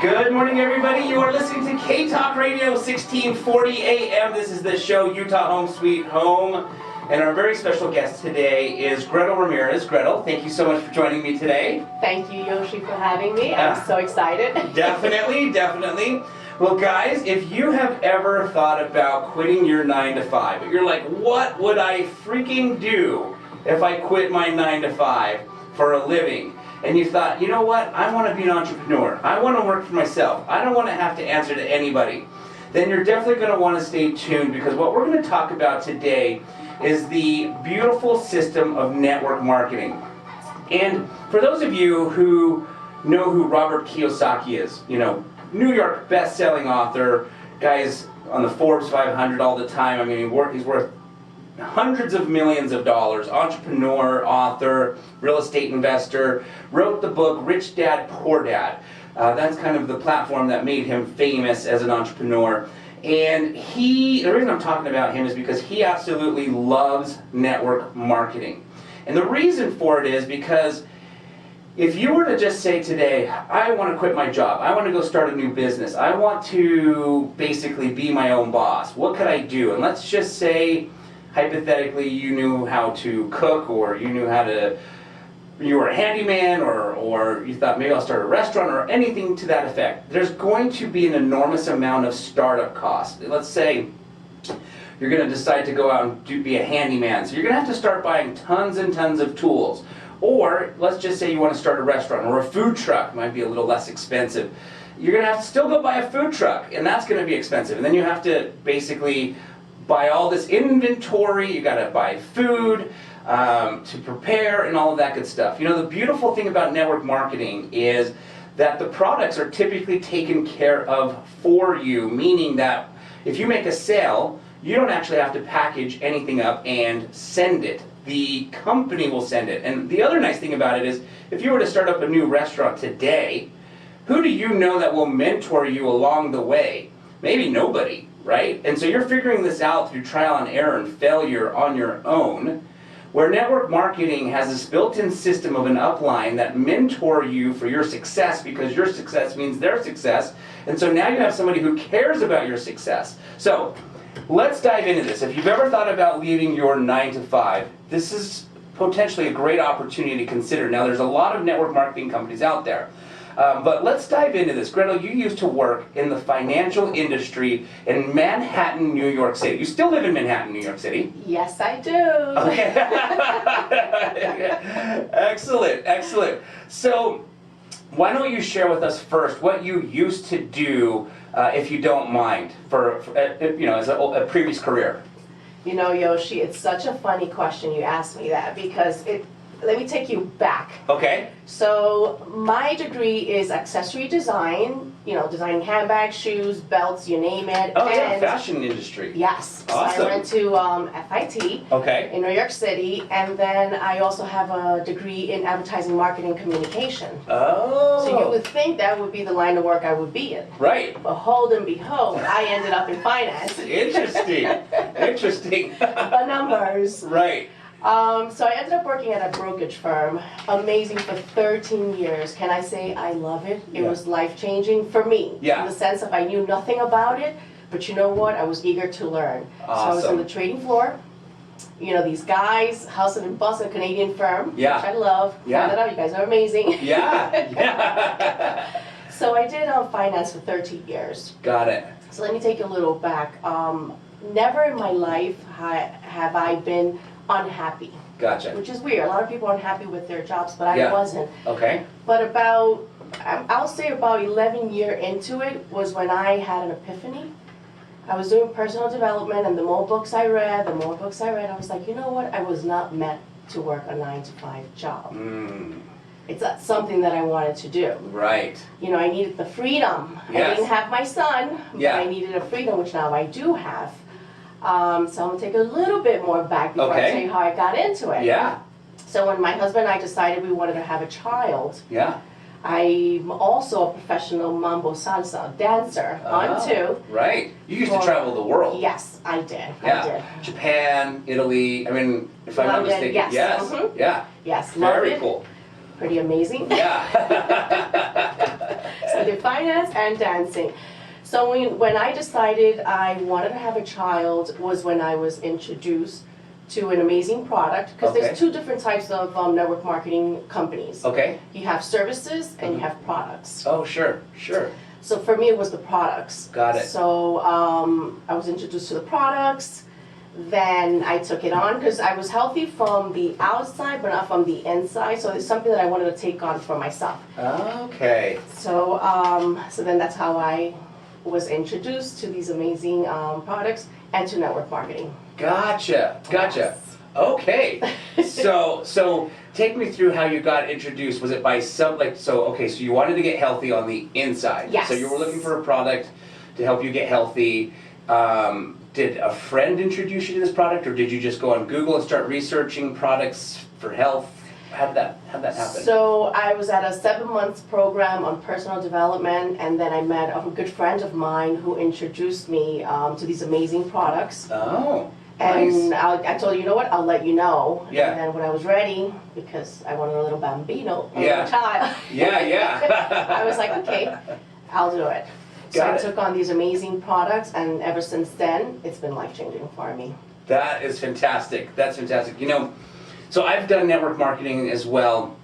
Good morning, everybody. You are listening to K-Talk Radio, 1640 AM. This is the show, Utah Home Sweet Home. And our very special guest today is Gretel Ramirez. Gretel, thank you so much for joining me today. Thank you, Yoshi, for having me. I'm so excited. Definitely, definitely. Well, guys, if you have ever thought about quitting your 9 to 5, you're like, what would I freaking do if I quit my 9 to 5 for a living? And you thought, you know what, I want to be an entrepreneur. I want to work for myself. I don't want to have to answer to anybody. Then you're definitely going to want to stay tuned, because what we're going to talk about today is the beautiful system of network marketing. And for those of you who know who Robert Kiyosaki is, you know, New York best-selling author, guy's on the Forbes 500 all the time. I mean, he's worth hundreds of millions of dollars, entrepreneur, author, real estate investor, wrote the book Rich Dad, Poor Dad. That's kind of the platform that made him famous as an entrepreneur. And the reason I'm talking about him is because he absolutely loves network marketing. And the reason for it is because if you were to just say today, I want to quit my job, I want to go start a new business, I want to basically be my own boss, what could I do? And let's just say, hypothetically, you knew how to cook, or you were a handyman, or you thought maybe I'll start a restaurant, or anything to that effect. There's going to be an enormous amount of startup costs. Let's say you're going to decide to go out and be a handyman, so you're going to have to start buying tons and tons of tools. Or let's just say you want to start a restaurant or a food truck. It might be a little less expensive. You're going to have to still go buy a food truck, and that's going to be expensive. And then you have to basically buy all this inventory. You got to buy food to prepare and all of that good stuff. You know, the beautiful thing about network marketing is that the products are typically taken care of for you, meaning that if you make a sale, you don't actually have to package anything up and send it. The company will send it. And the other nice thing about it is, if you were to start up a new restaurant today, who do you know that will mentor you along the way? Maybe nobody, right? And so you're figuring this out through trial and error and failure on your own, where network marketing has this built-in system of an upline that mentor you for your success, because your success means their success. And so now you have somebody who cares about your success. So let's dive into this. If you've ever thought about leaving your 9 to 5, this is potentially a great opportunity to consider. Now, there's a lot of network marketing companies out there. But let's dive into this. Gretel, you used to work in the financial industry in Manhattan, New York City. You still live in Manhattan, New York City? Yes, I do. Okay. Excellent, excellent. So why don't you share with us first what you used to do, if you don't mind, for as a previous career? You know, Yoshi, it's such a funny question you asked me that, because let me take you back. Okay. So my degree is accessory design, designing handbags, shoes, belts, you name it. Oh, yeah, fashion industry. Yes. Awesome. So I went to FIT in New York City, and then I also have a degree in advertising, marketing, communication. Oh. So you would think that would be the line of work I would be in. Right. Behold and behold, I ended up in finance. Interesting. Interesting. The numbers. Right. So I ended up working at a brokerage firm, amazing, for 13 years. Can I say I love it? It was life-changing for me, in the sense of I knew nothing about it, but you know what? I was eager to learn. Awesome. So I was on the trading floor. You know, these guys, hustling and busting, Canadian firm, which I love. Canada, you guys are amazing. Yeah. So I did finance for 13 years. Got it. So let me take you a little back. Never in my life have I been unhappy. Gotcha. Which is weird. A lot of people are unhappy with their jobs, but I wasn't. Okay. But I'll say about 11 years into it was when I had an epiphany. I was doing personal development, and the more books I read, I was like, you know what? I was not meant to work a 9 to 5 job. It's not something that I wanted to do. Right. You know, I needed the freedom. Yes. I didn't have my son, but I needed a freedom, which now I do have. So I'm going to take a little bit more back before I tell you how I got into it. Yeah. So when my husband and I decided we wanted to have a child, yeah, I'm also a professional mambo salsa dancer on too. Right. You used to travel the world. Yes, I did. Yeah. I did. Japan, Italy, I mean, if I'm not mistaken. Yes. Yes. Yeah. Yes. Very cool. Pretty amazing. Yeah. So I did finance and dancing. So when I decided I wanted to have a child was when I was introduced to an amazing product, because Okay. there's two different types of network marketing companies. Okay. You have services and you have products. Oh, sure, sure. So for me, it was the products. Got it. So I was introduced to the products. Then I took it on because I was healthy from the outside, but not from the inside. So it's something that I wanted to take on for myself. Okay. So so then that's how I was introduced to these amazing products and to network marketing. Gotcha. Gotcha. Yes. Okay. So take me through how you got introduced. Was it by so you wanted to get healthy on the inside. Yes. So you were looking for a product to help you get healthy. Did a friend introduce you to this product, or did you just go on Google and start researching products for health? How'd that happen? So I was at a 7-month program on personal development, and then I met a good friend of mine who introduced me to these amazing products. Oh, And nice. I told her, you know what, I'll let you know. Yeah. And then when I was ready, because I wanted a little bambino, a Yeah. little child. Yeah. I was like, okay, I'll do it. So Got I it. took on these amazing products, and ever since then, it's been life-changing for me. That is fantastic. That's fantastic. You know, so I've done network marketing as well.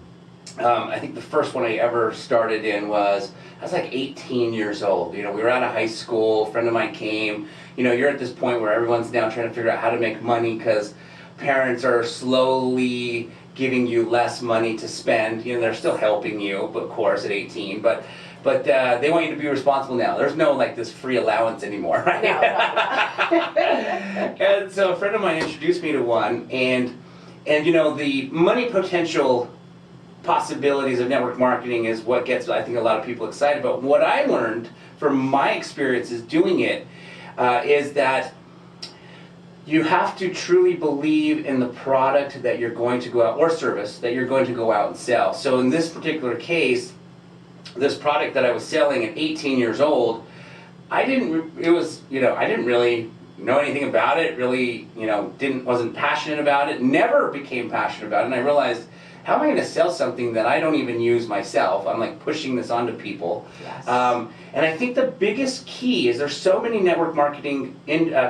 I think the first one I ever started in I was like 18 years old. You know, we were out of high school, a friend of mine came. You know, you're at this point where everyone's now trying to figure out how to make money because parents are slowly giving you less money to spend. You know, they're still helping you, but of course at 18, but they want you to be responsible now. There's no like this free allowance anymore, right? No, no. And so a friend of mine introduced me to one, and you know, the money potential possibilities of network marketing is what gets, I think, a lot of people excited. But what I learned from my experiences doing it is that you have to truly believe in the product that you're going to go out, or service that you're going to go out and sell. So in this particular case, this product that I was selling at 18 years old, I didn't really know anything about it, really, wasn't passionate about it, never became passionate about it, and I realized, how am I going to sell something that I don't even use myself? I'm like pushing this onto people. Yes. And I think the biggest key is there's so many network marketing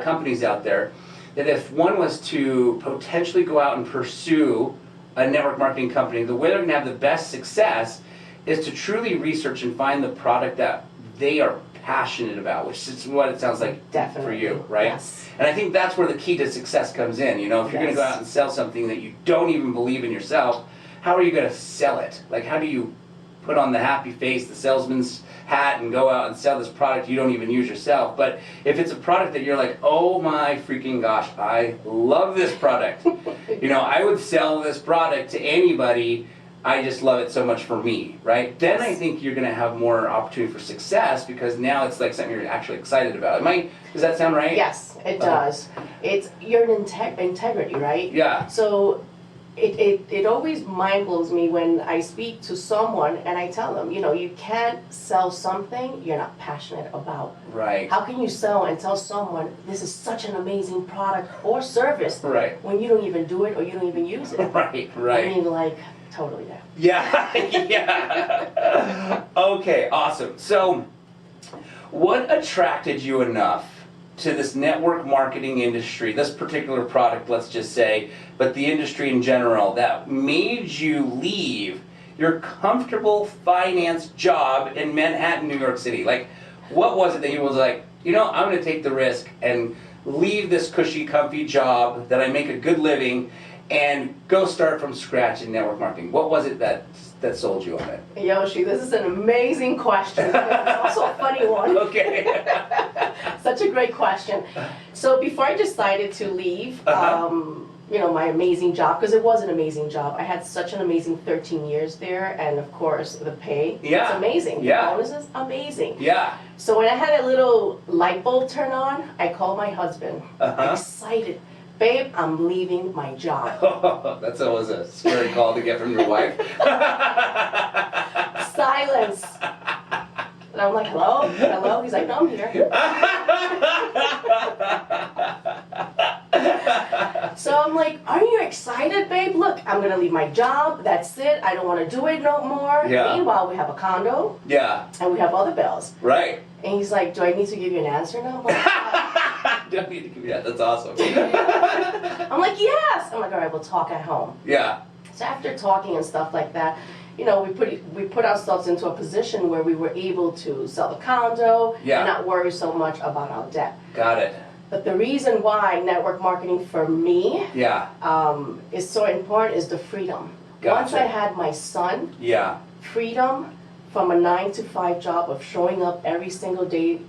companies out there that if one was to potentially go out and pursue a network marketing company, the way they're going to have the best success is to truly research and find the product that they are passionate about, which is what it sounds like Definitely. for you, right? Yes. And I think that's where the key to success comes in. You know, if you're going to go Yes. out and sell something that you don't even believe in yourself, how are you going to sell it? Like, how do you put on the happy face, the salesman's hat, and go out and sell this product you don't even use yourself? But if it's a product that you're like, oh my freaking gosh, I love this product. I would sell this product to anybody. I just love it so much for me, right? Then I think you're going to have more opportunity for success, because now it's like something you're actually excited about. Does that sound right? Yes, it does. You're an integrity, right? Yeah. So it always mind blows me when I speak to someone and I tell them, you can't sell something you're not passionate about. Right. How can you sell and tell someone this is such an amazing product or service Right. when you don't even do it or you don't even use it? Right, I right. mean, like, totally there. Yeah, yeah. Okay, awesome. So, what attracted you enough to this network marketing industry, this particular product, let's just say, but the industry in general, that made you leave your comfortable finance job in Manhattan, New York City? Like, what was it that you was like, I'm going to take the risk and leave this cushy, comfy job that I make a good living and go start from scratch in network marketing? What was it that sold you on it? Yoshi, this is an amazing question. It's also a funny one. Okay. Such a great question. So before I decided to leave, my amazing job, because it was an amazing job. I had such an amazing 13 years there, and of course the pay, Yeah. it's amazing. Yeah. The bonuses, amazing. Yeah. So when I had a little light bulb turn on, I called my husband, excited. Babe, I'm leaving my job. That's always a scary call to get from your wife. Silence. And I'm like, hello? Hello? He's like, no, I'm here. So I'm like, aren't you excited, babe? Look, I'm gonna leave my job. That's it. I don't want to do it no more. Yeah. Meanwhile, we have a condo Yeah. and we have other bills. Right. And he's like, do I need to give you an answer now? I'm like, Don't need to give you that. That's awesome. I'm like, yes. I'm like, all right, we'll talk at home. Yeah. So after talking and stuff like that, you know, we put ourselves into a position where we were able to sell the condo Yeah. and not worry so much about our debt. Got it. But the reason why network marketing for me Yeah. is so important is the freedom. Gotcha. Once I had my son, Yeah. freedom from a 9-to-5 job of showing up every single day,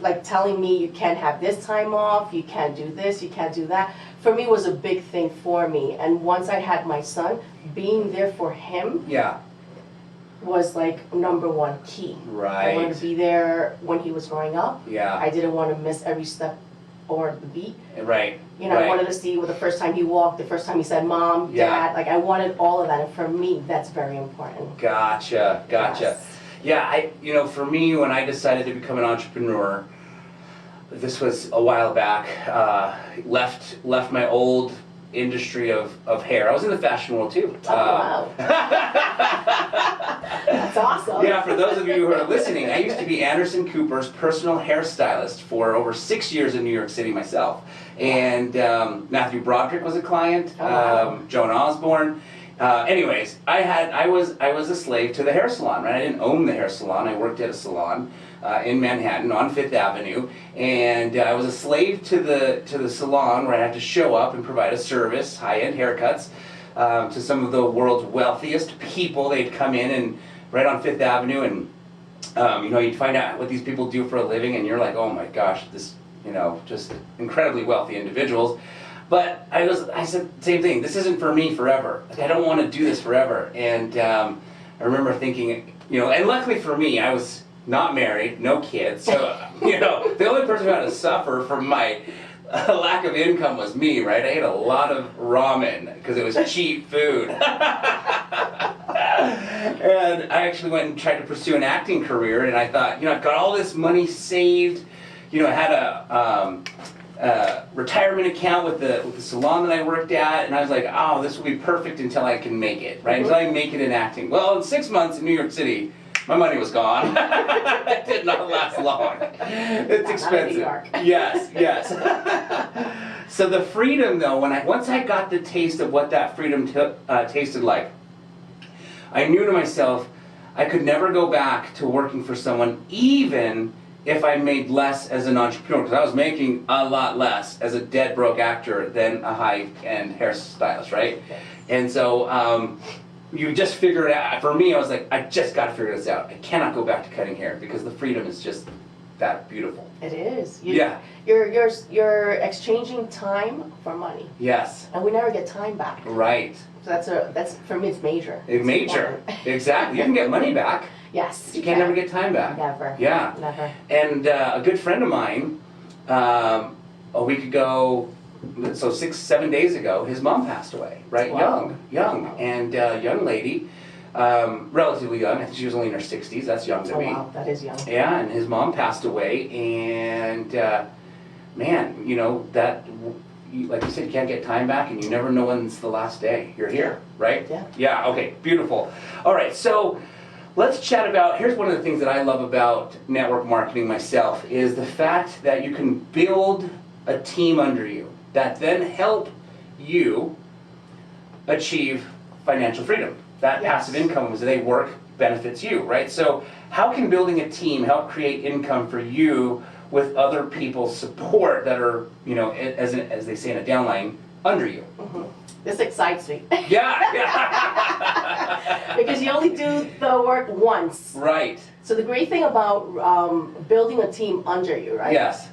like telling me you can't have this time off, you can't do this, you can't do that, for me was a big thing for me. And once I had my son, being there for him Yeah. was like #1 key. I wanted Right. to be there when he was growing up. Yeah. I didn't want to miss every step or the beat. Right. You know, Right. I wanted to see the first time he walked, the first time he said mom, Yeah. dad, like I wanted all of that, and for me, that's very important. Gotcha. Gotcha. Yes. Yeah. For me, when I decided to become an entrepreneur, this was a while back. Left my old industry of hair. I was in the fashion world too. Oh, wow. That's awesome. Yeah, for those of you who are listening, I used to be Anderson Cooper's personal hairstylist for over 6 years in New York City myself. And Matthew Broderick was a client, Oh, wow. Joan Osborne. Anyways, I was a slave to the hair salon, right? I didn't own the hair salon. I worked at a salon in Manhattan on Fifth Avenue, and I was a slave to the salon where I had to show up and provide a service, high-end haircuts, to some of the world's wealthiest people. They'd come in and right on Fifth Avenue, and you'd find out what these people do for a living, and you're like, oh my gosh, this, just incredibly wealthy individuals. But I said same thing. This isn't for me forever. Like, I don't want to do this forever. And I remember thinking, and luckily for me, I was not married, no kids. So the only person who had to suffer from my lack of income was me, right? I ate a lot of ramen because it was cheap food. And I actually went and tried to pursue an acting career, and I thought, I've got all this money saved. I had a retirement account with the salon that I worked at, and I was like, oh, this will be perfect until I can make it, right? Until I make it in acting. Well, in 6 months in New York City, my money was gone. It did not last long. It's expensive. New York. Yes. So the freedom, though, once I got the taste of what that freedom tasted like, I knew to myself I could never go back to working for someone, even if I made less as an entrepreneur, because I was making a lot less as a dead broke actor than a high-end hairstylist, right? And so you just figure it out. For me, I was like, I just got to figure this out. I cannot go back to cutting hair because the freedom is just that beautiful. It is. Yeah. You're exchanging time for money, Yes. and we never get time back. Right. So that's for me, it's major. It's Major. important. Exactly. You can get money back. Yes. You can't never get time back. Never. Yeah. Never. And a good friend of mine, a week ago, so 6-7 days ago, his mom passed away, right? Wow. Young. And young lady, relatively young. I think she was only in her 60s. That's young to Oh me. wow, that is young. Yeah, and his mom passed away, and man, that, like you said, you can't get time back, and you never know when's the last day you're here, right? Yeah. Yeah, okay, beautiful. All right, so let's chat about, here's one of the things that I love about network marketing myself, is the fact that you can build a team under you that then help you achieve financial freedom. That Yes. passive income, as they work, benefits you, right? So how can building a team help create income for you with other people's support that are, as they say in a downline, under you? Mm-hmm. This excites me. Yeah. Because you only do the work once. Right. So the great thing about building a team under you, right? Yes.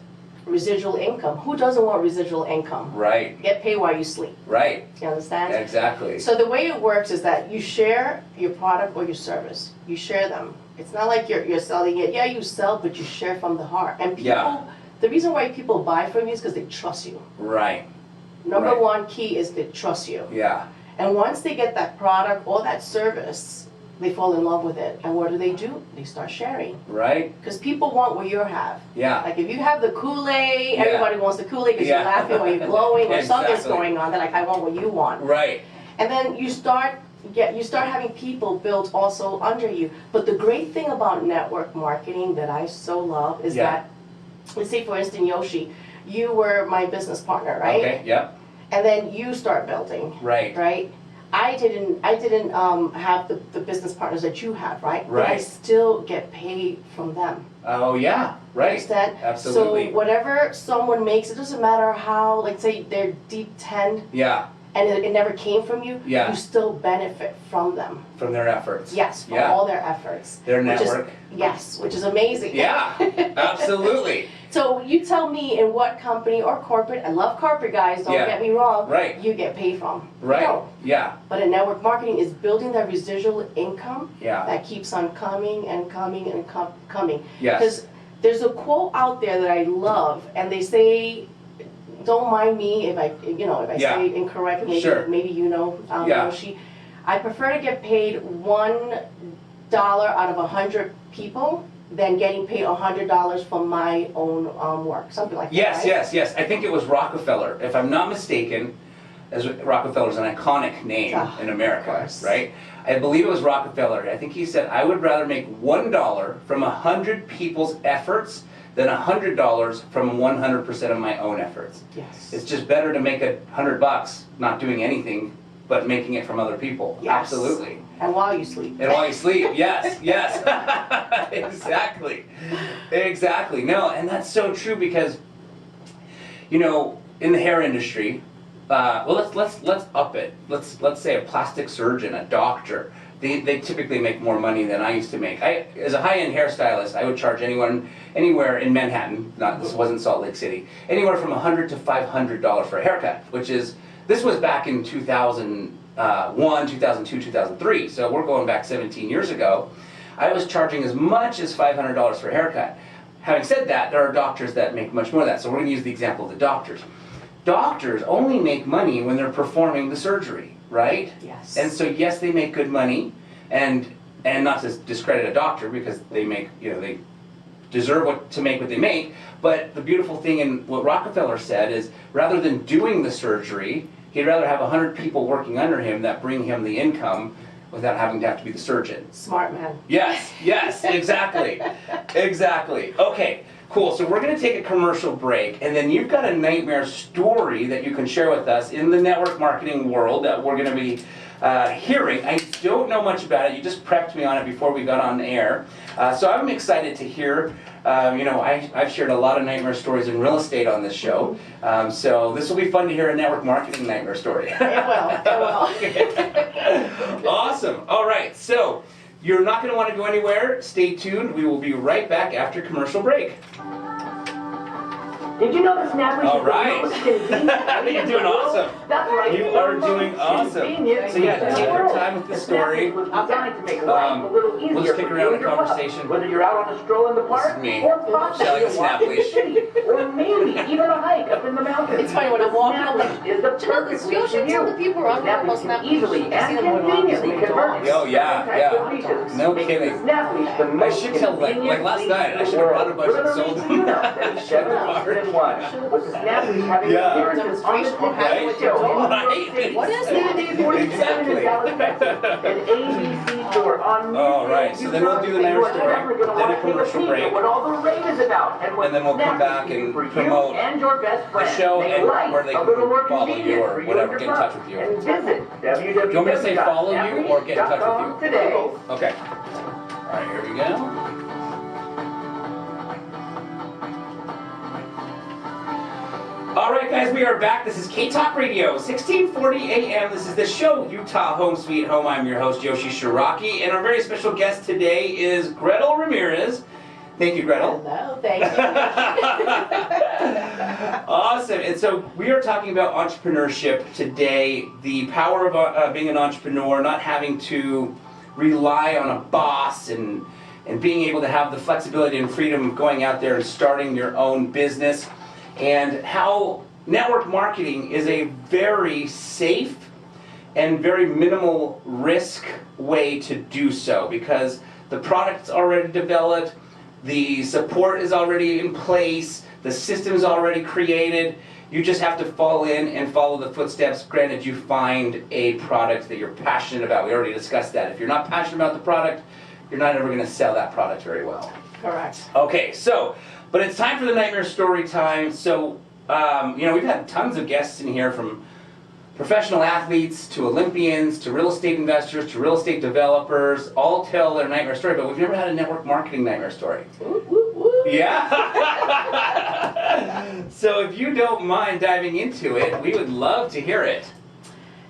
Residual income. Who doesn't want residual income? Right. Get paid while you sleep. Right. You understand? Exactly. So the way it works is that you share your product or your service. You share them. It's not like you're selling it. Yeah, you sell, but you share from the heart. And people, Yeah. the reason why people buy from you is because they trust you. Right. Number Right. one key is they trust you. Yeah. And once they get that product or that service, they fall in love with it. And what do? They start sharing. Right. Because people want what you have. Yeah. Like if you have the Kool-Aid, Yeah. everybody wants the Kool-Aid because Yeah. you're laughing or you're glowing or something's Exactly. going on. They're like, I want what you want. Right. And then you start having people built also under you. But the great thing about network marketing that I so love is Yeah. that, let's say for instance, Yoshi, you were my business partner, right? Okay. Yep. And then you start building, Right. right? I didn't have the business partners that you have, right? But I Right. still get paid from them. Oh yeah. Right. Understand? Absolutely. So whatever someone makes, it doesn't matter how, like say they're deep 10 Yeah. and it never came from you, Yeah. you still benefit from them. From their efforts. Yes, from Yeah. all their efforts. Their Which is- network. yes, which is amazing. Yeah. Absolutely. So you tell me in what company or corporate, I love corporate guys, don't Yeah. get me wrong, Right. you get paid from. You Right. don't. Yeah. But in network marketing is building that residual income Yeah. that keeps on coming and coming and coming. Yes. Because there's a quote out there that I love, and they say, don't mind me if I Yeah. say it incorrectly, maybe, Sure. maybe you know, Yeah. Yoshi. I prefer to get paid $1 out of 100 people than getting paid $100 from my own work, something like that. Yes, right? yes. I think it was Rockefeller, if I'm not mistaken. As Rockefeller's an iconic name Ah, in of America, course. right? I believe it was Rockefeller. I think he said, I would rather make $1 from 100 people's efforts than $100 from 100% of my own efforts. Yes. It's just better to make $100 not doing anything, but making it from other people. Yes. Absolutely. And while you sleep. And while you sleep, yes, yes. Exactly. Exactly. No, and that's so true because, you know, in the hair industry, well, let's up it. Let's say a plastic surgeon, a doctor. They typically make more money than I used to make. As a high-end hairstylist, I would charge anywhere in Manhattan. This wasn't Salt Lake City. Anywhere from $100 to $500 for a haircut, this was back in 2001, 2002, 2003. So we're going back 17 years ago. I was charging as much as $500 for a haircut. Having said that, there are doctors that make much more than that. So we're going to use the example of the doctors. Doctors only make money when they're performing the surgery, right? Yes. And so yes, they make good money, and not to discredit a doctor because they make, they deserve to make what they make. But the beautiful thing in what Rockefeller said is, rather than doing the surgery, he'd rather have 100 people working under him that bring him the income without having to be the surgeon. Smart man. Yes, exactly. Exactly. Okay, cool. So we're going to take a commercial break, and then you've got a nightmare story that you can share with us in the network marketing world that we're going to be hearing. I don't know much about it. You just prepped me on it before we got on the air. So I'm excited to hear. I've shared a lot of nightmare stories in real estate on this show. So this will be fun to hear a network marketing nightmare story. It will. Awesome. All right. So you're not going to want to go anywhere. Stay tuned. We will be right back after commercial break. Did you know that Snapple All is right. the most convenient? You're doing awesome. That's right. You are doing awesome. Convenient. So yeah, take your time with the story. Snapple was designed to make life a little easier we'll just kick for around you the and your pup. conversation. Whether you're out on a stroll in the park, is me, or possibly selling a a snap walk in the leash. city, or maybe even a hike up in the mountains. It's funny when I'm walking, I'm like, Snap leash is the do you know perfect this? leash You should for tell you. the people around here about Snap Snap leash can leash. easily I see and them going around conveniently using convert dogs. Oh, yeah, different types of yeah. leashes, No making kidding. the Snap leash the I most should tell, like last convenient night, I leash should in have the brought a world. bunch and Whatever sold leash them. you know, there's seven leashes in one. With the Snap leash having Yeah. appearances on the Demonstration of how Disney to show. Right. What is that? Exactly. An ABC store on All right, so then we'll do the nightmare story, then a commercial break, what all the rain is about, and then we'll come back and promote and your best friend. show Make and life where they a can little more follow you convenient or for you whatever, and get your in touch pup. with you. And visit Do you want me to say follow you or get in touch with you? today. Okay. All right, here we go. All right, guys, we are back. This is K-Talk Radio, 1640 AM. This is the show, Utah Home Sweet Home. I'm your host, Yoshi Shiraki, and our very special guest today is Gretel Ramirez. Thank you, Gretel. Hello, thank you. Awesome. And so we are talking about entrepreneurship today, the power of being an entrepreneur, not having to rely on a boss and being able to have the flexibility and freedom of going out there and starting your own business, and how network marketing is a very safe and very minimal risk way to do so, because the product's already developed, the support is already in place, the system is already created. You just have to fall in and follow the footsteps. Granted, you find a product that you're passionate about. We already discussed that. If you're not passionate about the product, you're not ever going to sell that product very well. Correct. Okay, so, but it's time for the nightmare story time. So, we've had tons of guests in here, from professional athletes to Olympians to real estate investors to real estate developers, all tell their nightmare story, but we've never had a network marketing nightmare story. Woo, woo, woo. Yeah? So if you don't mind diving into it, we would love to hear it.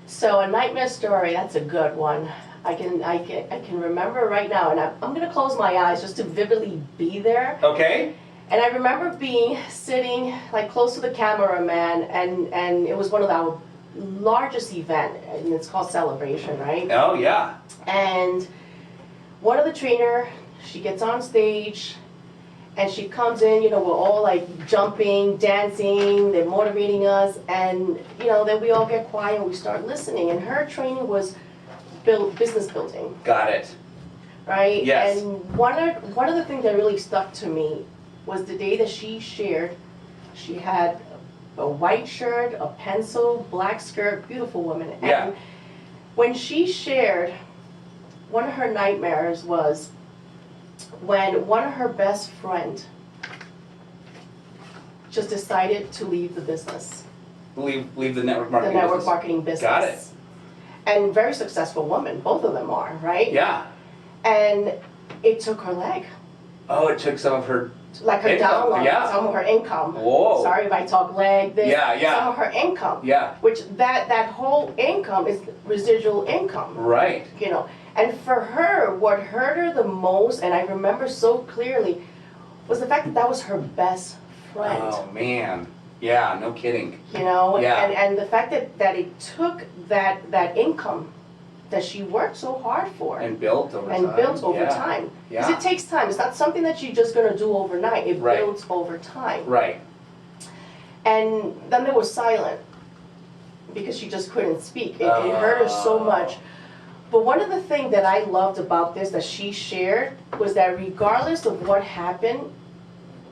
So a nightmare story, that's a good one. I can remember right now, and I'm going to close my eyes just to vividly be there. Okay? And I remember sitting like close to the cameraman, and it was one of our largest event, and it's called Celebration, right? Oh, yeah. And one of the trainer, she gets on stage, and she comes in, we're all like jumping, dancing, they're motivating us, and then we all get quiet and we start listening. And her training was business building. Got it. Right? Yes. And one of the things that really stuck to me was the day that she shared. She had a white shirt, a pencil, black skirt, beautiful woman. Yeah. And when she shared, one of her nightmares was when one of her best friend just decided to leave the business. Leave the network marketing The network business. marketing business. Got it. And very successful woman, both of them are, right? Yeah. And it took her leg. Oh, it took some of her Like her income. downline, Yeah. some of her income. Whoa. Sorry if I talk leg, this, Yeah. some of her income. Yeah. Which that whole income is residual income. Right. And for her, what hurt her the most, and I remember so clearly, was the fact that was her best friend. Oh, man. Yeah, no kidding. Yeah. And the fact that it took that income that she worked so hard for. And built over time. And built over Yeah. time. Because Yeah. it takes time. It's not something that you're just going to do overnight. It Right. builds over time. Right. And then there was silent because she just couldn't speak. It hurt her so much. But one of the things that I loved about this that she shared was that regardless of what happened,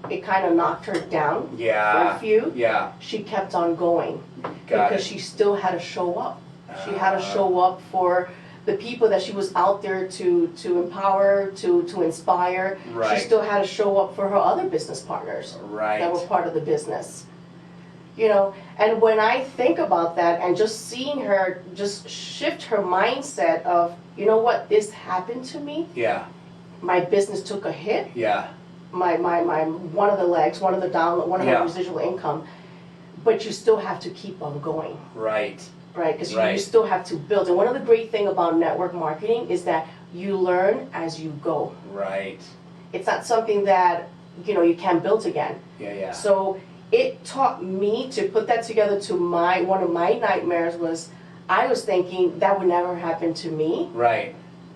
it kind of knocked her down for Yeah. a few. Yeah. She kept on going Got because it. she still had to show up. She had to show up for the people that she was out there to empower, to inspire. Right. She still had to show up for her other business partners Right. that were part of the business. And when I think about that and just seeing her just shift her mindset of, what, this happened to me, Yeah. my business took a hit, Yeah. my one of the legs, one of Yeah. my residual income, but you still have to keep on going. Right. Right, because you Right. still have to build. And one of the great things about network marketing is that you learn as you go. Right. It's not something that, you can build again. Yeah. So it taught me to put that together to one of my nightmares was, I was thinking that would never happen to me. Right.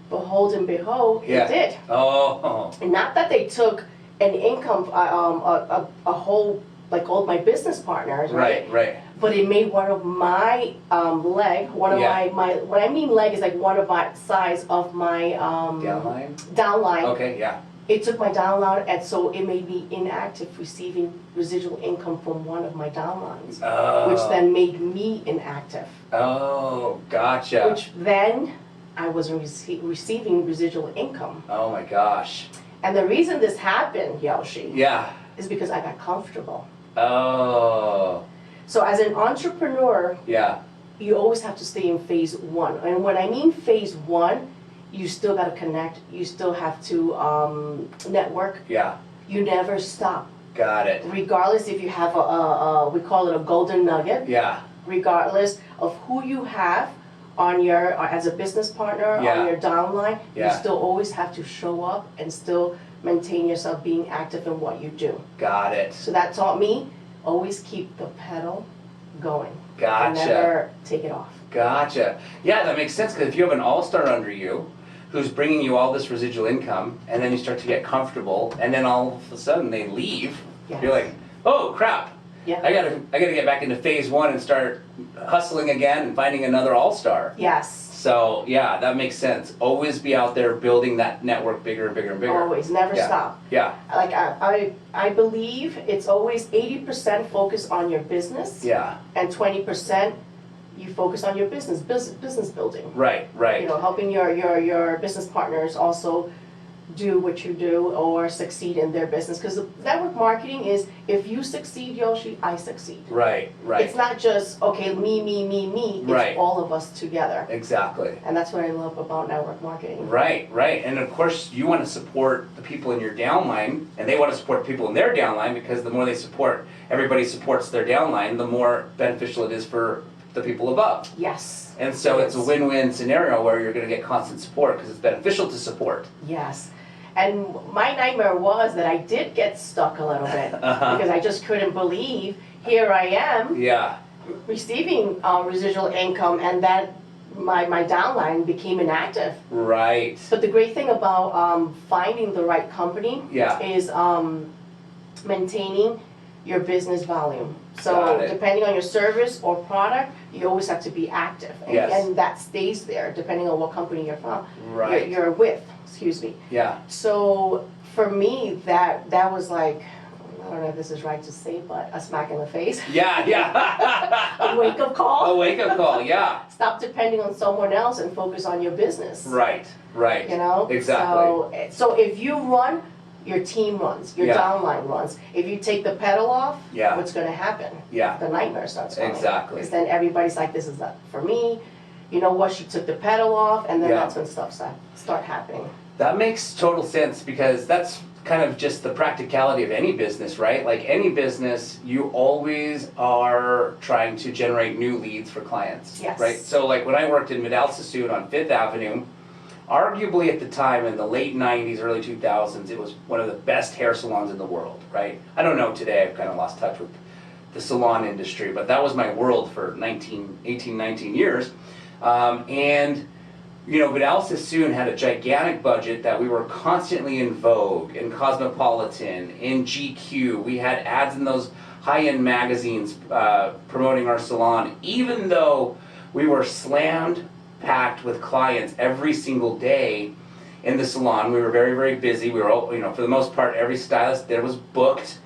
Behold and behold, Yeah. it did. Oh. And not that they took an income, a whole, like all my business partners, right? Right. But it made one of my leg, one of Yeah. my when I mean leg is like one of my size of my Downline? downline. Okay, yeah. It took my downline, and so it made me inactive receiving residual income from one of my downlines, Oh. which then made me inactive. Oh, gotcha. Which then I wasn't receiving residual income. Oh my gosh. And the reason this happened, Yoshi, Yeah. is because I got comfortable. Oh. So as an entrepreneur, Yeah. you always have to stay in phase one. And when I mean phase one, you still got to connect. You still have to network. Yeah. You never stop. Got it. Regardless if you have we call it a golden nugget. Yeah. Regardless of who you have on your, as a business partner, Yeah. on your downline, Yeah. you still always have to show up and still maintain yourself being active in what you do. Got it. So that taught me, always keep the pedal going. Gotcha. And never take it off. Gotcha. Yeah, that makes sense, because if you have an all-star under you who's bringing you all this residual income, and then you start to get comfortable, and then all of a sudden they leave, Yes. you're like, oh crap. Yeah. I gotta get back into phase one and start hustling again and finding another all-star. Yes. So yeah, that makes sense. Always be out there building that network bigger and bigger and bigger. Always, never Yeah. stop. Yeah, Like I believe it's always 80% focus on your business yeah, and 20% you focus on your business building. right, right. You know, helping your business partners also do what you do or succeed in their business. Because network marketing is, if you succeed, Yoshi, I succeed. Right, right. It's not just, okay, me. It's Right. all of us together. Exactly. And that's what I love about network marketing. Right, right. And of course, you want to support the people in your downline, and they want to support people in their downline, because the more they support, everybody supports their downline, the more beneficial it is for the people above. Yes. And so it's a Yes. win-win scenario where you're going to get constant support because it's beneficial to support. Yes. And my nightmare was that I did get stuck a little bit Uh-huh. because I just couldn't believe, here I am Yeah, receiving residual income, and that my downline became inactive. right. But the great thing about finding the right company Yeah. is maintaining your business volume. Got So it. depending on your service or product, you always have to be active. And, Yes. and that stays there depending on what company you're from. Right. You're with, excuse me. Yeah, So for me, that was like, I don't know if this is right to say, but a smack in the face. yeah, yeah. A wake-up call. A wake-up call, yeah. Stop depending on someone else and focus on your business. Right, right. You know? Exactly. So if you run, your team runs, your Yeah. downline runs. If you take the pedal off, Yeah. what's gonna happen? Yeah. The nightmare starts coming. Exactly. Because then everybody's like, this is not for me. You know what, she took the pedal off, and then Yeah. that's when stuff start happening. That makes total sense, because that's kind of just the practicality of any business, right? Like any business, you always are trying to generate new leads for clients, Yes. right? So like when I worked in Vidal Sassoon on 5th Avenue, arguably at the time in the late 90s, early 2000s, it was one of the best hair salons in the world, right? I don't know today, I've kind of lost touch with the salon industry, but that was my world for 18, 19 years. And you know, Vidal Sassoon had a gigantic budget that we were constantly in Vogue, in Cosmopolitan, in GQ. We had ads in those high-end magazines promoting our salon, even though we were slammed packed with clients every single day in the salon. We were very, very busy. We were all, you know, for the most part, every stylist there was booked.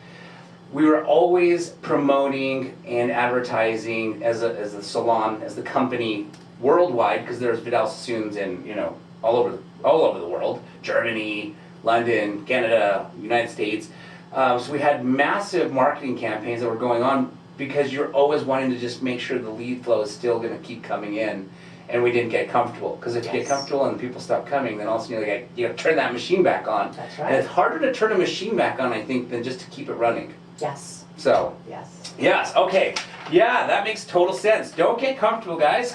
We were always promoting and advertising as a salon, as the company worldwide, because there's Vidal Sassoons in, you know, all over the world, Germany, London, Canada, United States. So we had massive marketing campaigns that were going on, because you're always wanting to just make sure the lead flow is still going to keep coming in, and we didn't get comfortable. Because if you get Yes. comfortable and people stop coming, then all of a sudden you got to turn that machine back on. That's And right. it's harder to turn a machine back on, I think, than just to keep it running. Yes. So. Yes. Yes, okay. Yeah, that makes total sense. Don't get comfortable, guys.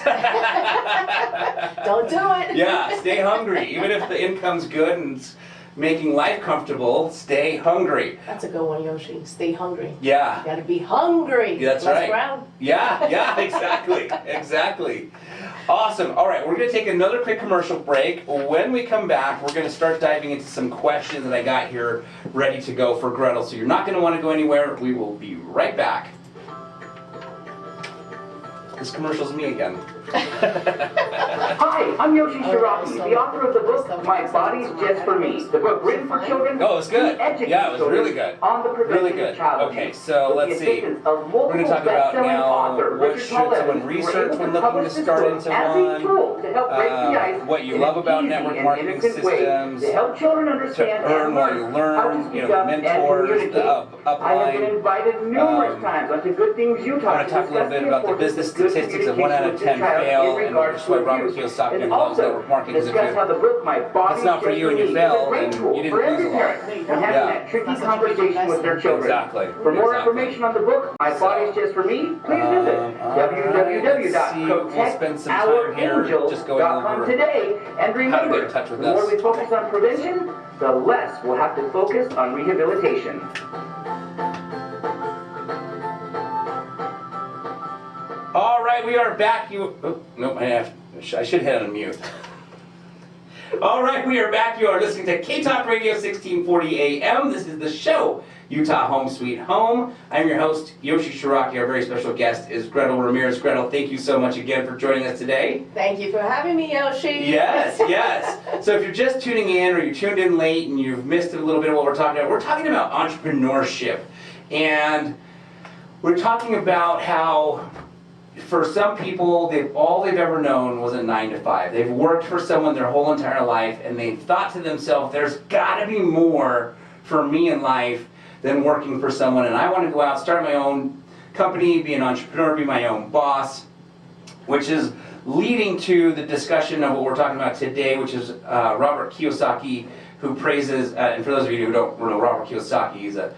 Don't do it. Yeah, stay hungry. Even if the income's good and it's making life comfortable, stay hungry. That's a good one, Yoshi. Stay hungry. Yeah, You gotta be hungry. Yeah, that's Less right. brown. yeah, exactly, exactly. Awesome. All right, we're going to take another quick commercial break. When we come back, we're going to start diving into some questions that I got here ready to go for Gretel. So you're not going to want to go anywhere. We will be right back. This commercial's me again. Hi, I'm Yoshi Shiraki, the author of the book, My Body's Just For Me. The book written for children. Oh, it was good. to educate Yeah, it was children really good. On the prevention Really of good. child Okay, abuse. so With let's the see. assistance of We're going to multiple talk about best-selling now author what Richard should Paul someone Evans, research were able when to looking to publish this start book into as a one. tool to help break the ice What you in love an about easy network and marketing innocent way systems, to help children to understand earn and what you learn how learn, to you speak know, up the and mentors, communicate. the I have been upline. invited numerous times onto good things you I want to talk a little bit about the business statistics of 1 out of 10 fail, and that's why Robert Kiyosaki loves network marketing. Because discuss how the book My Body it's not for you and you fail, then you didn't lose a lot. and having that tricky conversation with their children. Exactly. For more Exactly. information on the book, My Body's Just For Me, please visit www.protectourangels.com today. And remember, in touch with the more us. we focus on prevention, the less we'll have to focus on rehabilitation. All right, we are back. Oh, nope, I should hit on mute. All right, we are back. You are listening to K-Talk Radio 1640 AM. This is the show, Utah Home Sweet Home. I'm your host, Yoshi Shiraki. Our very special guest is Gretel Ramirez. Gretel, thank you so much again for joining us today. Thank you for having me, Yoshi. Yes. So if you're just tuning in or you tuned in late and you've missed a little bit of what we're talking about entrepreneurship. And we're talking about how for some people, all they've ever known was a 9 to 5. They've worked for someone their whole entire life, and they've thought to themselves, there's got to be more for me in life than working for someone, and I want to go out, start my own company, be an entrepreneur, be my own boss, which is leading to the discussion of what we're talking about today, which is Robert Kiyosaki, who praises, and for those of you who don't know Robert Kiyosaki, he's a,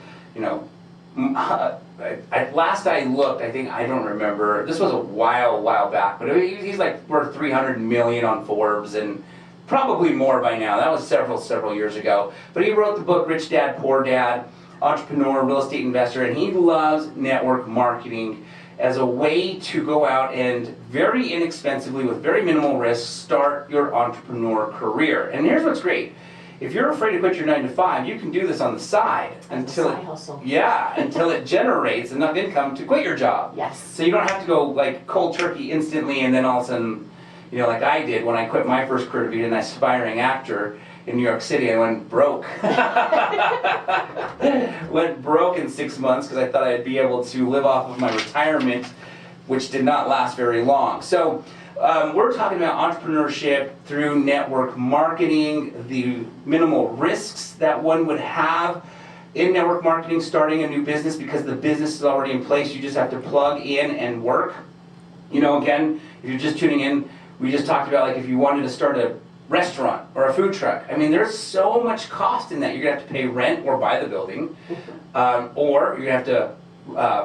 last I looked, I don't remember, this was a while back, but he's like worth 300 million on Forbes and probably more by now. That was several years ago. But he wrote the book Rich Dad, Poor Dad, Entrepreneur, Real Estate Investor, and he loves network marketing as a way to go out and very inexpensively, with very minimal risk, start your entrepreneur career. And here's what's great. If you're afraid to quit your 9 to 5, you can do this on the side until it generates enough income to quit your job. Yes. So you don't have to go like cold turkey instantly and then all of a sudden, like I did when I quit my first career to be an aspiring actor in New York City. I went broke. Went broke in 6 months because I thought I'd be able to live off of my retirement, which did not last very long. So we're talking about entrepreneurship through network marketing, the minimal risks that one would have in network marketing, starting a new business, because the business is already in place. You just have to plug in and work. Again, if you're just tuning in, we just talked about like if you wanted to start a restaurant or a food truck. There's so much cost in that. You're going to have to pay rent or buy the building, or you're going to have to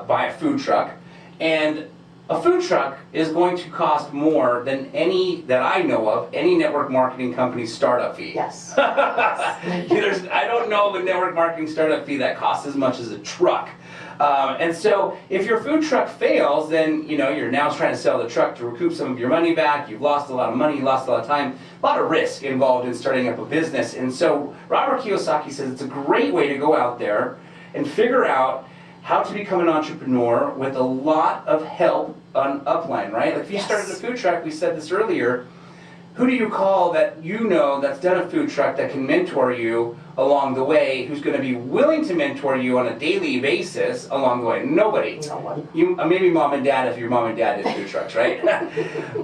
buy a food truck. And a food truck is going to cost more than any that I know of, any network marketing company's startup fee. Yes. I don't know of a network marketing startup fee that costs as much as a truck. And so if your food truck fails, then you're now trying to sell the truck to recoup some of your money back. You've lost a lot of money, you lost a lot of time, a lot of risk involved in starting up a business. And so Robert Kiyosaki says it's a great way to go out there and figure out how to become an entrepreneur with a lot of help on upline, right? Like if you started a food truck, we said this earlier, who do you call that that's done a food truck that can mentor you along the way, who's going to be willing to mentor you on a daily basis along the way? Nobody. No one. Maybe mom and dad, if your mom and dad did food trucks, right?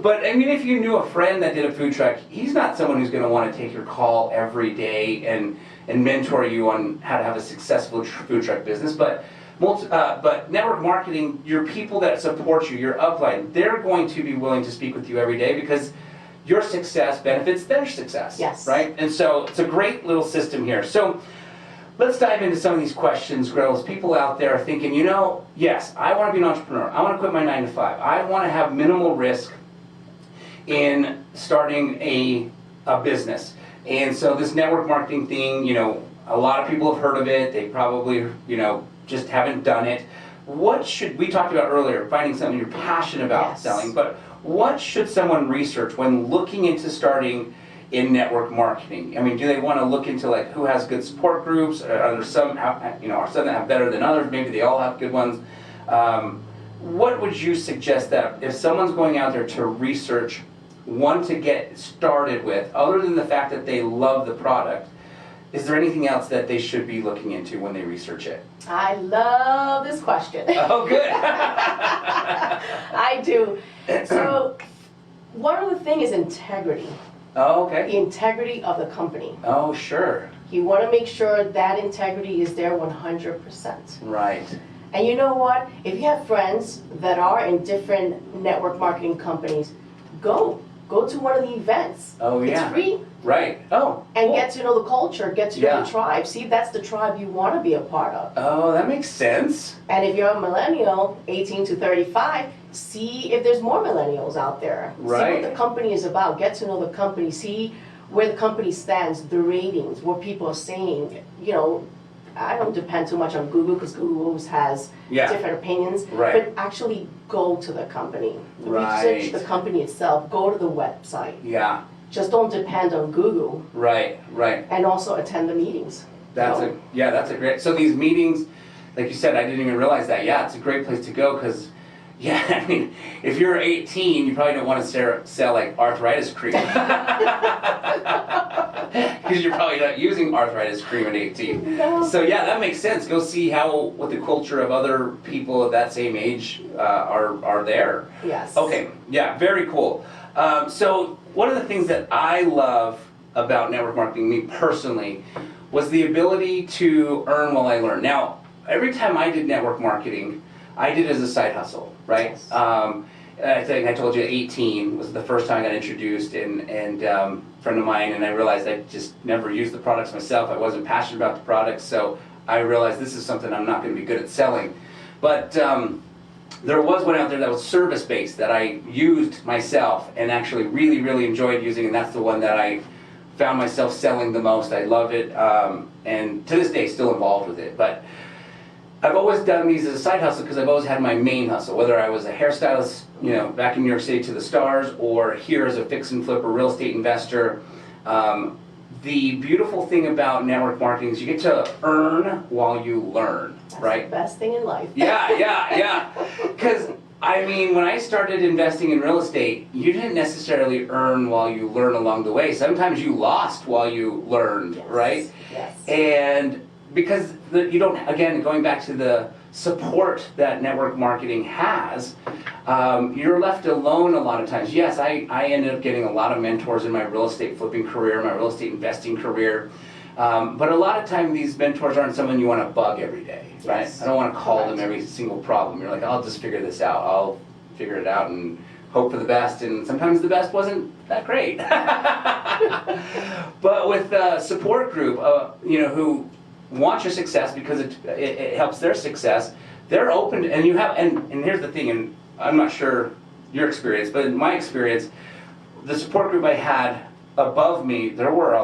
But if you knew a friend that did a food truck, he's not someone who's going to want to take your call every day and mentor you on how to have a successful food truck business. But network marketing, your people that support you, your upline, they're going to be willing to speak with you every day because your success benefits their success. Yes. Right? And so it's a great little system here. So let's dive into some of these questions, Gretel. As people out there are thinking, yes, I want to be an entrepreneur. I want to quit my 9 to 5. I want to have minimal risk in starting a business. And so this network marketing thing, a lot of people have heard of it. They probably, just haven't done it. We talked about earlier, finding something you're passionate about selling, but what should someone research when looking into starting in network marketing? Do they want to look into like who has good support groups? Are there some, are some that have better than others? Maybe they all have good ones. What would you suggest that if someone's going out there to research one to get started with, other than the fact that they love the product, is there anything else that they should be looking into when they research it? I love this question. Oh, good. I do. So, one of the things is integrity. Oh, okay. The integrity of the company. Oh, sure. You want to make sure that integrity is there 100%. Right. And you know what? If you have friends that are in different network marketing companies, go to one of the events. Oh, yeah. It's free. Right. Oh. And cool. get to know the culture, get to know the tribe. See, that's the tribe you want to be a part of. Oh, that makes sense. And if you're a millennial, 18 to 35, see if there's more millennials out there. Right. See what the company is about. Get to know the company. See where the company stands, the ratings, what people are saying. I don't depend too much on Google because Google always has different opinions. Right. But actually go to the company. Right. Research the company itself. Go to the website. Yeah. Just don't depend on Google. Right. And also attend the meetings. That's a great. So these meetings, like you said, I didn't even realize that. Yeah, it's a great place to go because, yeah, I mean, if you're 18, you probably don't want to sell like arthritis cream because you're probably not using arthritis cream at 18. No. So yeah, that makes sense. Go see what the culture of other people of that same age are there. Yes. Okay. Yeah. Very cool. So one of the things that I love about network marketing, me personally, was the ability to earn while I learn. Now, every time I did network marketing, I did it as a side hustle, right? Yes. I think I told you 18 was the first time I got introduced, and a friend of mine, and I realized I just never used the products myself. I wasn't passionate about the products, so I realized this is something I'm not going to be good at selling. But there was one out there that was service-based that I used myself and actually really, really enjoyed using, and that's the one that I found myself selling the most. I love it, and to this day still involved with it. But I've always done these as a side hustle because I've always had my main hustle, whether I was a hairstylist, back in New York City to the stars, or here as a fix and flip or real estate investor. The beautiful thing about network marketing is you get to earn while you learn, That's right? the best thing in life. Yeah. Because, I mean, when I started investing in real estate, you didn't necessarily earn while you learn along the way. Sometimes you lost while you learned, Yes. right? Yes. And because you don't, again, going back to the support that network marketing has, you're left alone a lot of times. Yes, I ended up getting a lot of mentors in my real estate flipping career, my real estate investing career. But a lot of time these mentors aren't someone you want to bug every day, right? Yes. I don't want to call them Correct. every single problem. You're like, I'll just figure this out. I'll figure it out and hope for the best. And sometimes the best wasn't that great. But with a support group, who want your success because it helps their success, they're open, and you have, and here's the thing, and I'm not sure your experience, but in my experience, the support group I had above me, there were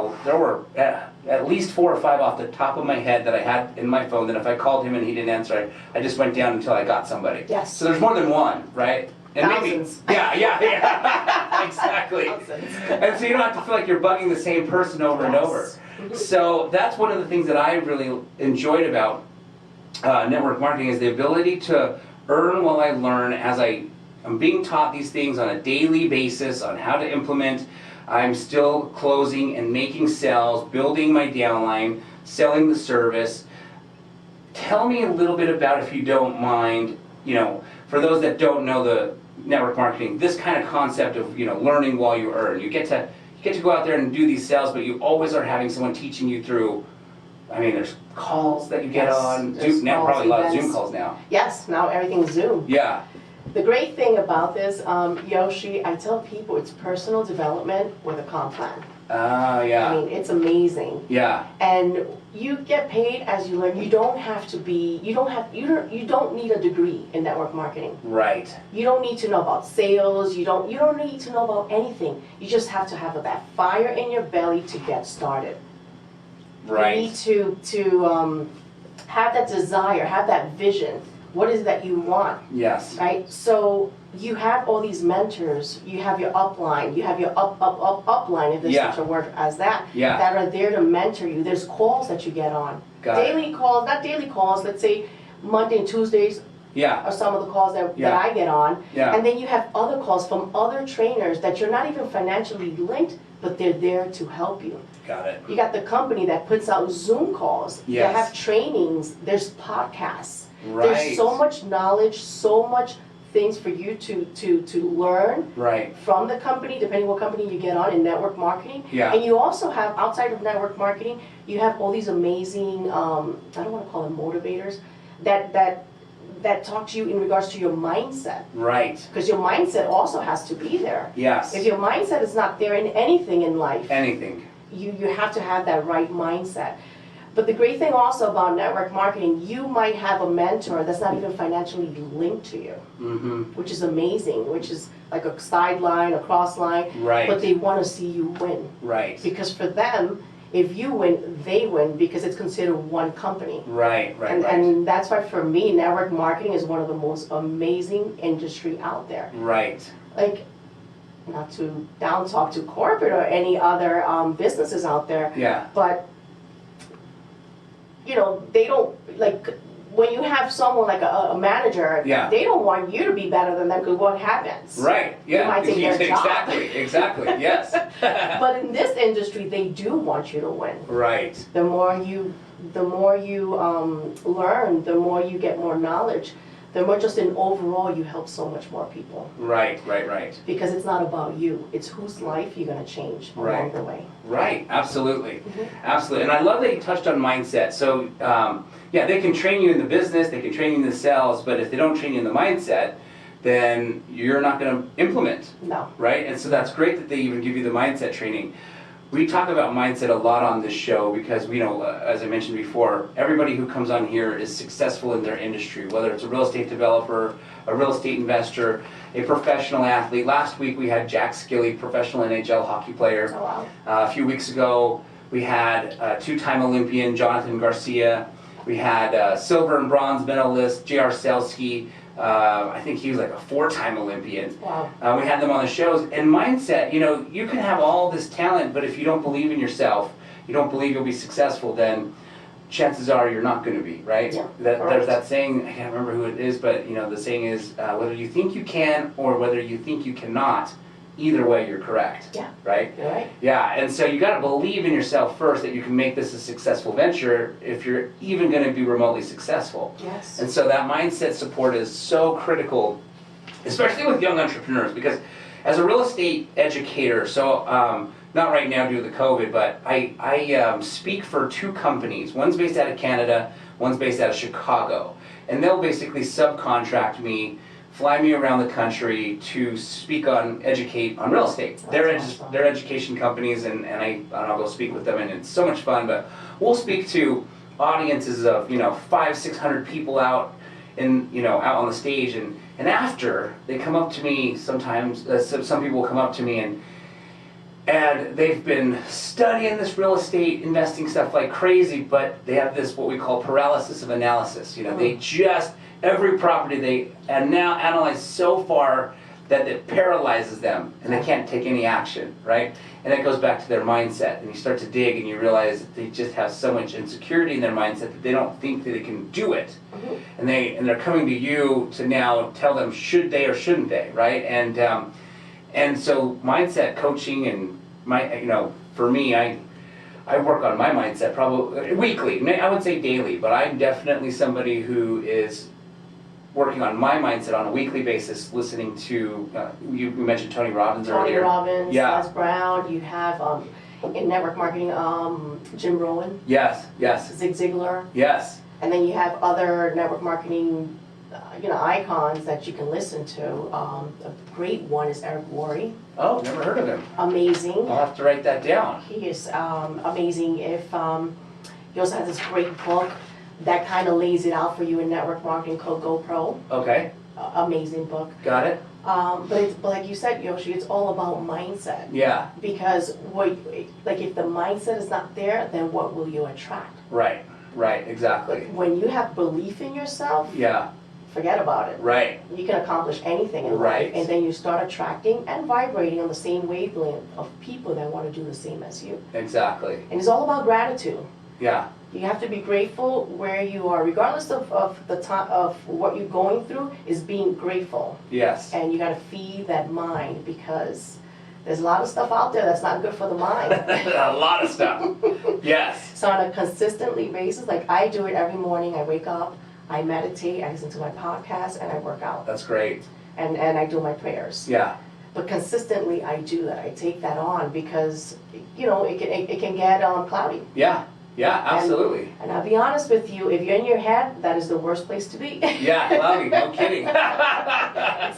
at least 4 or 5 off the top of my head that I had in my phone that if I called him and he didn't answer, I just went down until I got somebody. Yes. So there's more than one, right? And Thousands. maybe, yeah, exactly. Thousands. And so you don't have to feel like you're bugging the same person over and Yes. over. So that's one of the things that I really enjoyed about network marketing is the ability to earn while I learn as I'm being taught these things on a daily basis on how to implement. I'm still closing and making sales, building my downline, selling the service. Tell me a little bit about, if you don't mind, for those that don't know the network marketing, this kind of concept of learning while you earn. You get to go out there and do these sales, but you always are having someone teaching you through. I mean, there's calls that you get Yes, on. there's Zoom, now calls, probably a lot of events. Zoom calls now. Yes, now everything's Zoom. Yeah. The great thing about this, Yoshi, I tell people it's personal development with a comp plan. I Yeah. mean, it's amazing. Yeah. And you get paid as you learn. You don't have to be, you don't need a degree in network marketing. Right. You don't need to know about sales. You don't need to know about anything. You just have to have that fire in your belly to get started. Right. You need to have that desire, have that vision. What is it that you want, Yes. right? So you have all these mentors. You have your upline. You have your upline, if there's Yeah. such a word as that, Yeah. that are there to mentor you. There's calls that you get on. Got it. Daily calls, not daily calls, let's say Monday and Tuesdays Yeah. are some of the calls that Yeah. I get on. Yeah. And then you have other calls from other trainers that you're not even financially linked, but they're there to help you. Got it. You got the company that puts out Zoom calls. Yes. They have trainings. There's podcasts. Right. There's so much knowledge, so much things for you to learn Right. from the company, depending what company you get on in network marketing. Yeah. And you also have, outside of network marketing, you have all these amazing, I don't want to call them motivators, that talk to you in regards to your mindset. Right. Because your mindset also has to be there. Yes. If your mindset is not there in anything in life, Anything. you have to have that right mindset. But the great thing also about network marketing, you might have a mentor that's not even financially linked to you, Mm-hmm. which is amazing, which is like a sideline, a cross line, Right. but they want to see you win. Right. Because for them, if you win, they win because it's considered one company. Right. Right. And, Right. and that's why for me, network marketing is one of the most amazing industry out there. Right. Like, not to down talk to corporate or any other businesses out there, Yeah. but you know, they don't, like, when you have someone like a manager, Yeah. they don't want you to be better than them, because what happens? Right. Yeah. might take their job. Exactly. Yes. But in this industry, they do want you to win. Right. The more you learn, the more you get more knowledge, the more just in overall you help so much more people. Right. Because it's not about you, it's whose life you're gonna change along the way. Right, absolutely. Absolutely. And I love that you touched on mindset. So, yeah, they can train you in the business, they can train you in the sales, but if they don't train you in the mindset, then you're not going to implement. No. Right? And so that's great that they even give you the mindset training. We talk about mindset a lot on this show because we know, as I mentioned before, everybody who comes on here is successful in their industry, whether it's a real estate developer, a real estate investor, a professional athlete. Last week we had Jack Skilly, professional NHL hockey player. Oh, wow. A few weeks ago we had two-time Olympian Jonathan Garcia. We had silver and bronze medalist J.R. Selsky. I think he was like a 4-time Olympian. Wow. We had them on the shows. And mindset, you know, you can have all this talent, but if you don't believe in yourself, you don't believe you'll be successful, then chances are you're not going to be, right? Yeah, There's that saying, I can't remember who it is, but you know, the saying is whether you think you can or whether you think you cannot, either way you're correct. Yeah. Right? You're right. Yeah, and so you got to believe in yourself first that you can make this a successful venture if you're even going to be remotely successful. Yes. And so that mindset support is so critical, especially with young entrepreneurs, because as a real estate educator, so not right now due to the COVID, but I speak for 2 companies. One's based out of Canada, one's based out of Chicago, and they'll basically subcontract me, fly me around the country to speak on, educate on real estate. They're education companies, and I'll go speak with them, and it's so much fun. But we'll speak to audiences of 500-600 people out out on the stage, and after they come up to me sometimes, some people will come up to me and they've been studying this real estate investing stuff like crazy, but they have this what we call paralysis of analysis. They just every property they now analyze so far that it paralyzes them and they can't take any action, right? And that goes back to their mindset, and you start to dig and you realize that they just have so much insecurity in their mindset that they don't think that they can do it. And they're coming to you to now tell them should they or shouldn't they, right? And so mindset coaching and for me, I work on my mindset probably weekly. I would say daily, but I'm definitely somebody who is working on my mindset on a weekly basis, listening to, you mentioned Tony Robbins earlier. Tony Robbins, Yeah. Les Brown, you have in network marketing, Jim Rohn, Yes. Zig Ziglar, Yes. and then you have other network marketing icons that you can listen to. A great one is Eric Worre. Oh, never heard of him. Amazing. I'll have to write that down. He is amazing. He also has this great book that kind of lays it out for you in network marketing called GoPro. Okay. Amazing book. Got it. But like you said, Yoshi, it's all about mindset. Yeah. Because if the mindset is not there, then what will you attract? Right. Exactly. When you have belief in yourself, Yeah. forget about it. Right. You can accomplish anything in Right. life, and then you start attracting and vibrating on the same wavelength of people that want to do the same as you. Exactly. And it's all about gratitude. Yeah. You have to be grateful where you are, regardless of the time of what you're going through. Is being grateful, Yes. and you got to feed that mind, because there's a lot of stuff out there that's not good for the mind. A lot of stuff. Yes. So on a consistently basis, like I do it every morning. I wake up, I meditate, I listen to my podcast, and I work out, That's great. and I do my prayers. Yeah. But consistently, I do that. I take that on because it can get cloudy. Yeah. Yeah. Absolutely. And I'll be honest with you, if you're in your head, that is the worst place to be. Yeah. Cloudy. No kidding.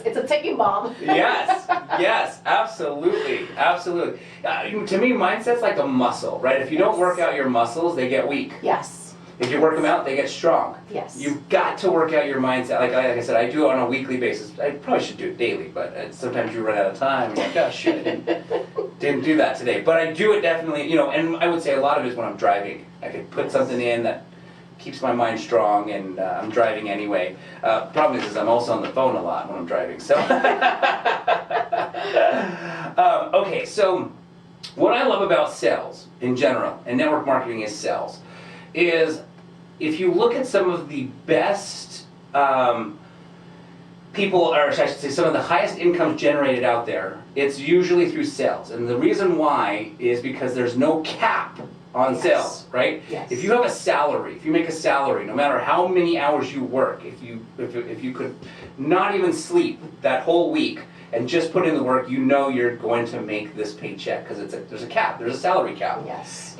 It's a ticking bomb. Yes, absolutely. To me, mindset's like a muscle, right? If you don't work out your muscles, they get weak. Yes. If you work them out, they get strong. Yes. You've got to work out your mindset. Like I said, I do it on a weekly basis. I probably should do it daily, but sometimes you run out of time. You're like, oh shit, didn't do that today. But I do it definitely, and I would say a lot of it is when I'm driving. I could put something in that keeps my mind strong, and I'm driving anyway. Problem is I'm also on the phone a lot when I'm driving. So, okay, so what I love about sales in general, and network marketing is sales, is if you look at some of the best people, or I should say some of the highest incomes generated out there, it's usually through sales. And the reason why is because there's no cap on sales, right? Yes. If you have a salary, if you make a salary, no matter how many hours you work, if you could not even sleep that whole week and just put in the work, you know you're going to make this paycheck because there's a cap, there's a salary cap. Yes.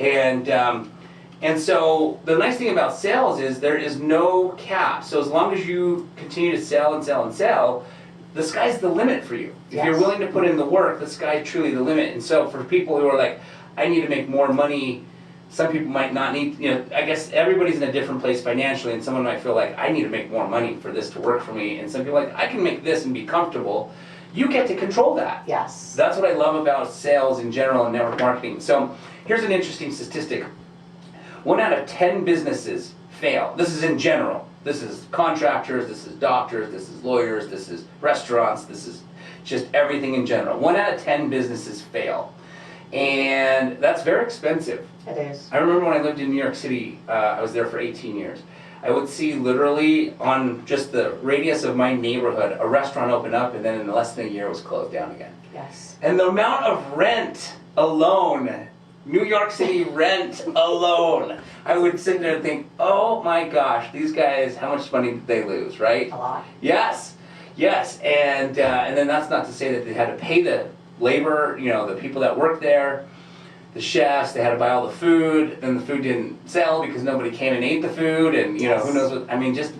And so the nice thing about sales is there is no cap. So as long as you continue to sell and sell and sell, the sky's the limit for you. If you're willing to put in the work, the sky's truly the limit. And so for people who are like, I need to make more money, some people might not need, I guess everybody's in a different place financially, and someone might feel like, I need to make more money for this to work for me. And some people are like, I can make this and be comfortable. You get to control that. Yes. That's what I love about sales in general and network marketing. So here's an interesting statistic. 1 out of 10 businesses fail. This is in general. This is contractors, this is doctors, this is lawyers, this is restaurants, this is just everything in general. 1 out of 10 businesses fail. And that's very expensive. It is. I remember when I lived in New York City, I was there for 18 years. I would see literally on just the radius of my neighborhood, a restaurant open up, and then in less than a year it was closed down again. Yes. And the amount of rent alone, New York City rent alone, I would sit there and think, oh my gosh, these guys, how much money did they lose, right? A lot. Yes, and then that's not to say that they had to pay the labor, the people that work there, the chefs, they had to buy all the food, then the food didn't sell because nobody came and ate the food, and who knows what, just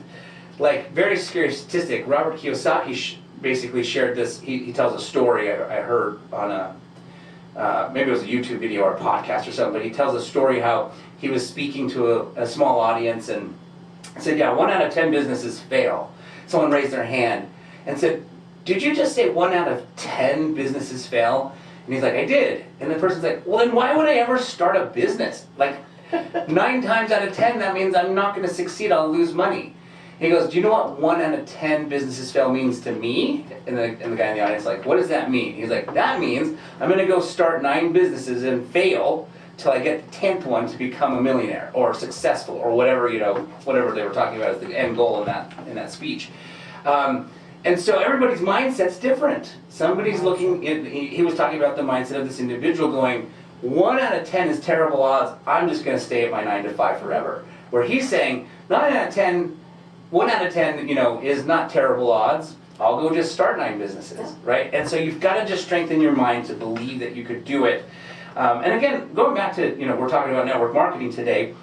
like very scary statistic. Robert Kiyosaki basically shared this, he tells a story I heard on maybe it was a YouTube video or a podcast or something, but he tells a story how he was speaking to a small audience and said, 1 out of 10 businesses fail. Someone raised their hand and said, did you just say 1 out of 10 businesses fail? And he's like, I did. And the person's like, well then why would I ever start a business? Like 9 times out of 10, that means I'm not going to succeed, I'll lose money. He goes, do you know what 1 out of 10 businesses fail means to me? And the guy in the audience is like, what does that mean? He's like, that means I'm going to go start 9 businesses and fail till I get the 10th one to become a millionaire or successful or whatever, whatever they were talking about as the end goal in that speech. And so everybody's mindset's different. Somebody's looking, he was talking about the mindset of this individual going, 1 out of 10 is terrible odds, I'm just going to stay at my 9 to 5 forever. Where he's saying, 9 out of 10, 1 out of 10, is not terrible odds. I'll go just start 9 businesses, right? And so you've got to just strengthen your mind to believe that you could do it. And again, going back to, we're talking about network marketing today,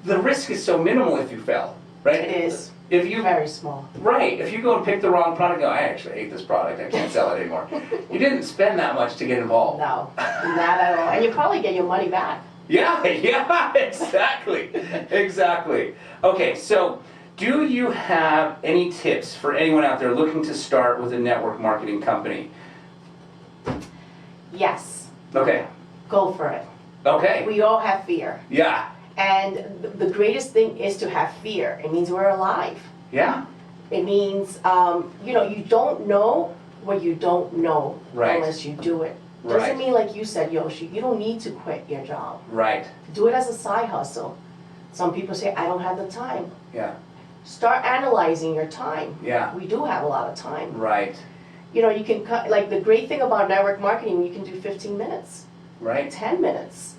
the risk is so minimal if you fail, right? It is. Very small. Right. If you go and pick the wrong product, I actually hate this product, I can't sell it anymore. You didn't spend that much to get involved. No, not at all. And you probably get your money back. Yeah, exactly. Okay, so do you have any tips for anyone out there looking to start with a network marketing company? Yes. Okay. Go for it. Okay. We all have fear. Yeah. And the greatest thing is to have fear. It means we're alive. Yeah. It means, you don't know what you don't know unless you do it. Doesn't mean, like you said, Yoshi, you don't need to quit your job. Right. Do it as a side hustle. Some people say, I don't have the time. Yeah. Start analyzing your time. Yeah. We do have a lot of time. Right. You can cut, like the great thing about network marketing, you can do 15 minutes. Right. 10 minutes.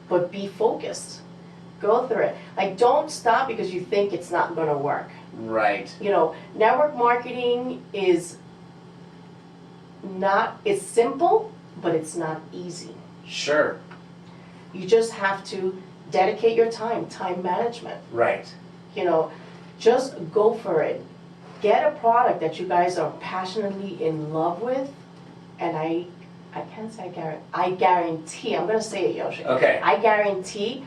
But be focused. Go through it. Like, don't stop because you think it's not going to work. Right. Network marketing is it's simple, but it's not easy. Sure. You just have to dedicate your time management. Right. Just go for it. Get a product that you guys are passionately in love with, and I can't say I guarantee, I'm going to say it, Yoshi. Okay. I guarantee,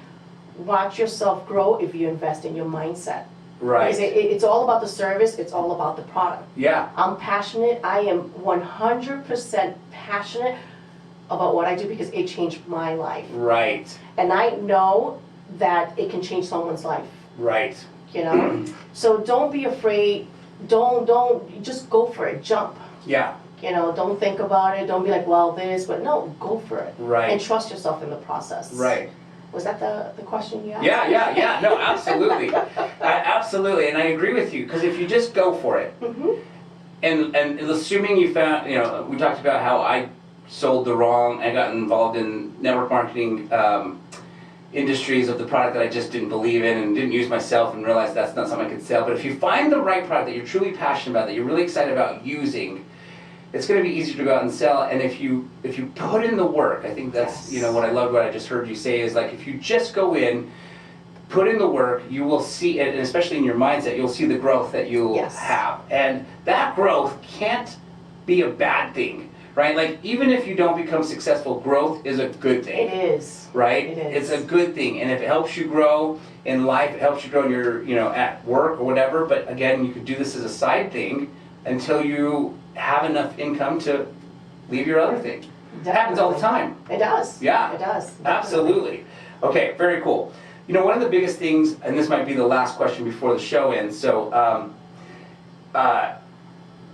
watch yourself grow if you invest in your mindset. Right. Because it's all about the service, it's all about the product. Yeah. I'm passionate, I am 100% passionate about what I do because it changed my life. Right. And I know that it can change someone's life. Right. you know? So don't be afraid, don't, just go for it, jump. Yeah. You know, don't think about it, don't be like, well, this, but no, go for it. Right. And trust yourself in the process. Right. Was that the question you asked? Yeah. No, absolutely. Absolutely, and I agree with you, because if you just go for it, and assuming you found, you know, we talked about how I sold I got involved in network marketing industries of the product that I just didn't believe in and didn't use myself, and realized that's not something I could sell. But if you find the right product that you're truly passionate about, that you're really excited about using, it's going to be easier to go out and sell. And if you put in the work, I think that's, you know, what I loved, what I just heard you say is, like, if you just go in, put in the work, you will see it, and especially in your mindset, you'll see the growth that you'll have. And that growth can't be a bad thing, right? Like, even if you don't become successful, growth is a good thing. It is. Right? It is. It's a good thing. And if it helps you grow in life, it helps you grow in your, you know, at work or whatever. But again, you could do this as a side thing until you have enough income to leave your other thing. It happens all the time. It does. Yeah. It does. Definitely. Absolutely. Okay, very cool. You know, one of the biggest things, and this might be the last question before the show ends, so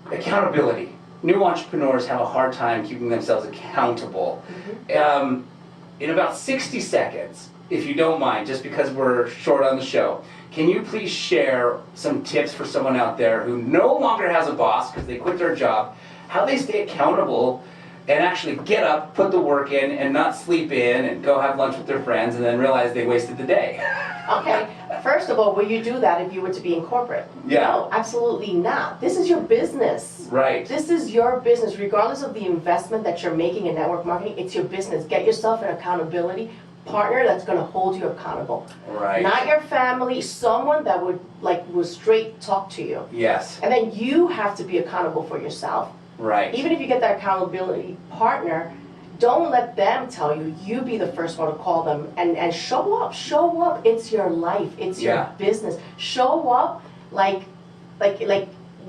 accountability. New entrepreneurs have a hard time keeping themselves accountable. In about 60 seconds, if you don't mind, just because we're short on the show, can you please share some tips for someone out there who no longer has a boss because they quit their job, how they stay accountable and actually get up, put the work in, and not sleep in and go have lunch with their friends and then realize they wasted the day? Okay, first of all, will you do that if you were to be in corporate? Yeah. No, absolutely not. This is your business. Right. This is your business. Regardless of the investment that you're making in network marketing, it's your business. Get yourself an accountability partner that's going to hold you accountable. Right. Not your family, someone that would straight talk to you. Yes. And then you have to be accountable for yourself. Right. Even if you get that accountability partner, don't let them tell you. You be the first one to call them and show up. Show up. It's your life. It's your business. Show up like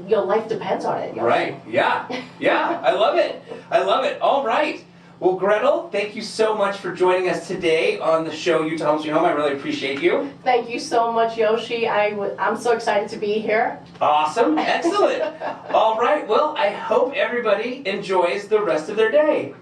your life depends on it. Right. Yeah. Yeah. I love it. I love it. All right. Well, Gretel, thank you so much for joining us today on the show Utah Home Sweet Home. I really appreciate you. Thank you so much, Yoshi. I'm so excited to be here. Awesome. Excellent. All right. Well, I hope everybody enjoys the rest of their day.